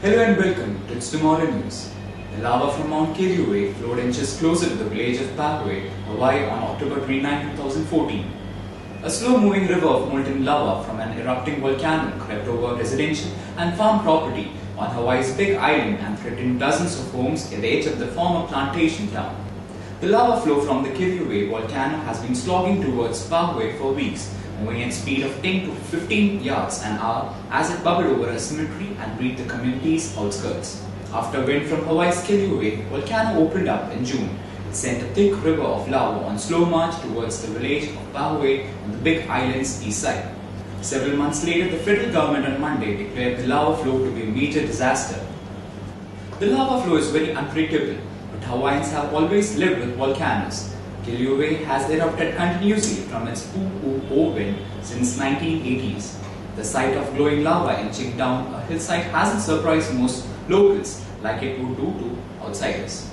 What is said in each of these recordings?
Hello and welcome to It's Tomorrow News. The lava from Mount Kilauea flowed inches closer to the village of Pahoa, Hawaii on October 29, 2014. A slow-moving river of molten lava from an erupting volcano crept over residential and farm property on Hawaii's Big Island and threatened dozens of homes at the edge of the former plantation town. The lava flow from the Kilauea volcano has been slogging towards Pahoa for weeks, moving at speed of 10 to 15 yards an hour as it bubbled over a cemetery and reached the community's outskirts. After wind from Hawaii's Kilauea volcano opened up in June, it sent a thick river of lava on slow march towards the village of Pahoa on the Big Island's east side. Several months later, the federal government on Monday declared the lava flow to be a major disaster. The lava flow is very unpredictable, but Hawaiians have always lived with volcanoes. Kilauea has erupted continuously from its Pu'u'o wind since 1980s. The sight of glowing lava inching down a hillside hasn't surprised most locals like it would do to outsiders.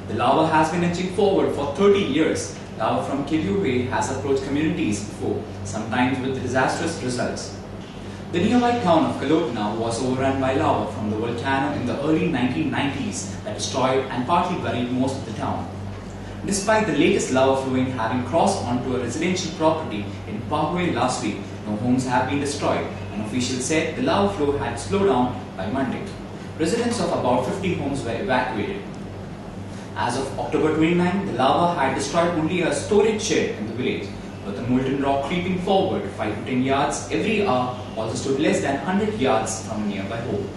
The lava has been inching forward for 30 years. Lava from Kilauea has approached communities before, sometimes with disastrous results. The nearby town of Kelowna was overrun by lava from the volcano in the early 1990s that destroyed and partly buried most of the town. Despite the latest lava flowing having crossed onto a residential property in Pahoa last week, no homes have been destroyed, and officials said the lava flow had slowed down by Monday. Residents of about 50 homes were evacuated. As of October 29, the lava had destroyed only a storage shed in the village, but the molten rock creeping forward 5 to 10 yards every hour also stood less than 100 yards from a nearby home.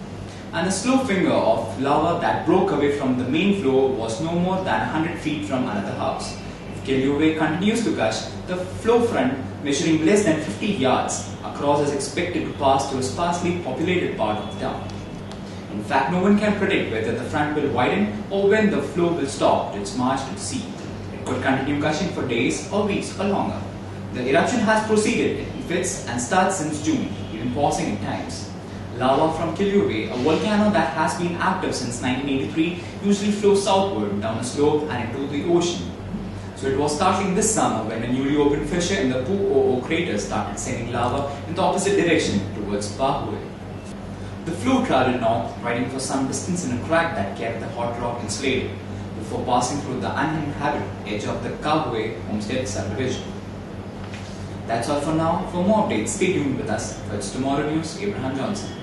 And the slow finger of lava that broke away from the main flow was no more than 100 feet from another house. If Kilauea continues to gush, the flow front measuring less than 50 yards across is expected to pass to a sparsely populated part of the town. In fact, no one can predict whether the front will widen or when the flow will stop its march to the sea. It could continue gushing for days or weeks or longer. The eruption has proceeded in fits and starts since June, even pausing at times. Lava from Kilauea, a volcano that has been active since 1983, usually flows southward down a slope and into the ocean. So it was starting this summer when a newly opened fissure in the Pu'u'o crater started sending lava in the opposite direction towards Pahoa. The flow traveled north, riding for some distance in a crack that kept the hot rock insulated, before passing through the uninhabited edge of the Kahoe homestead subdivision. That's all for now. For more updates, stay tuned with us. For It's Tomorrow News, Abraham Johnson.